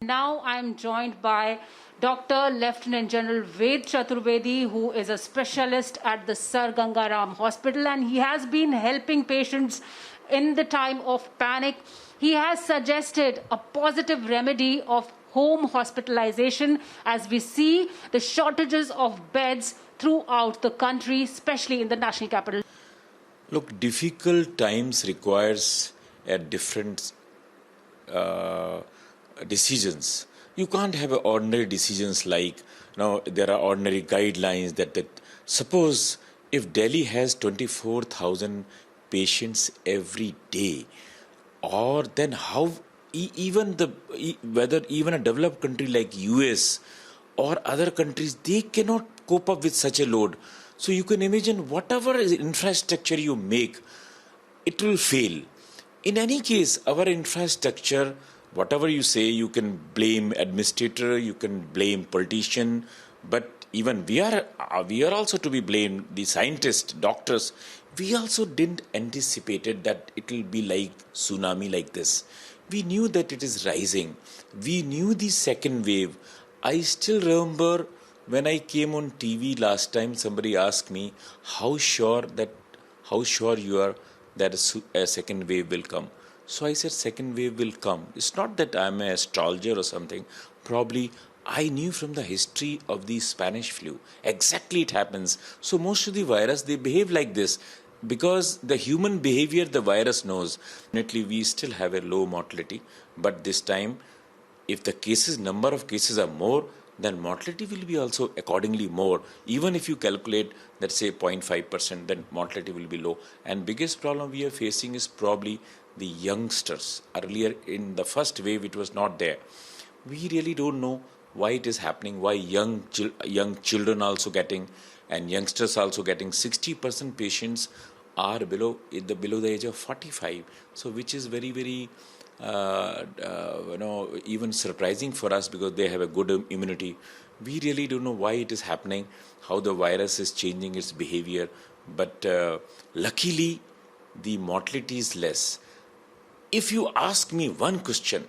Now I'm joined by Dr. Lieutenant General Ved Chaturvedi, who is a specialist at the Sir Gangaram Hospital, and he has been helping patients in the time of panic. He has suggested a positive remedy of home hospitalization as we see the shortages of beds throughout the country, especially in the national capital. Look, difficult times requires a different decisions. You can't have ordinary decisions like, there are ordinary guidelines that suppose if Delhi has 24,000 patients every day, or then how whether even a developed country like US or other countries, they cannot cope up with such a load. So you can imagine whatever infrastructure you make, it will fail. In any case, our infrastructure, whatever you say, you can blame administrator, you can blame politician, but even we are also to be blamed, the scientists, doctors. We also didn't anticipate that it will be like tsunami like this. We knew that it is rising. We knew the second wave. I still remember when I came on TV last time, somebody asked me, how sure you are that a second wave will come. So I said, second wave will come. It's not that I'm an astrologer or something. Probably I knew from the history of the Spanish flu. Exactly it happens. So most of the virus, they behave like this. Because the human behavior, the virus knows. Definitely we still have a low mortality. But this time, if the number of cases are more, then mortality will be also accordingly more. Even if you calculate, let's say 0.5%, then mortality will be low. And biggest problem we are facing is probably the youngsters. Earlier in the first wave, it was not there. We really don't know why it is happening, why young children also getting, and youngsters also getting. 60% patients are below the age of 45. So which is very, very even surprising for us because they have a good immunity. We really don't know why it is happening, how the virus is changing its behavior. But luckily, the mortality is less. If you ask me one question,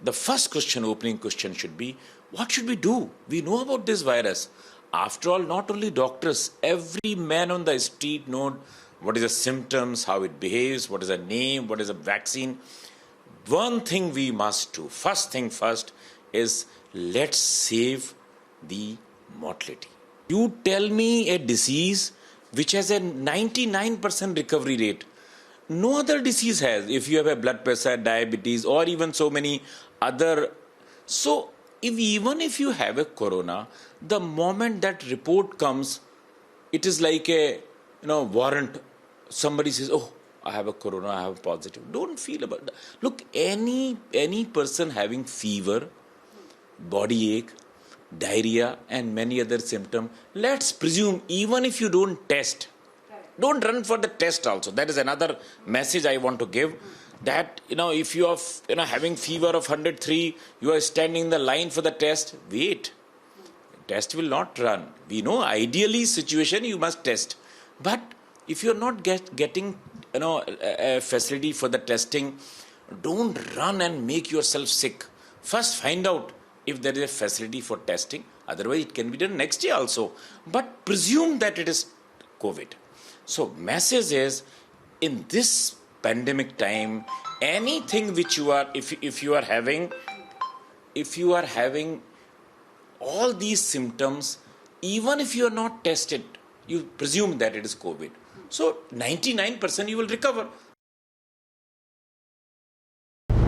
the first question, opening question should be, what should we do? We know about this virus. After all, not only doctors, every man on the street knows what is the symptoms, how it behaves, what is the name, what is a vaccine. One thing we must do, first thing first, is let's save the mortality. You tell me a disease which has a 99% recovery rate. No other disease has. If you have a blood pressure, diabetes, or even so many other. So even if you have a corona, the moment that report comes, it is like a warrant. Somebody says, oh, I have a corona, I have a positive. Don't feel about that. Look, any person having fever, body ache, diarrhea, and many other symptoms, let's presume, even if you don't test, don't run for the test also. That is another message I want to give. That, if you are having fever of 103, you are standing in the line for the test, wait. Test will not run. We know ideally situation you must test. But if you are not getting a facility for the testing, don't run and make yourself sick. First find out if there is a facility for testing. Otherwise it can be done next year also. But presume that it is COVID. So message is, in this pandemic time, anything which you are, if you are having all these symptoms, even if you are not tested, you presume that it is COVID. So 99% you will recover.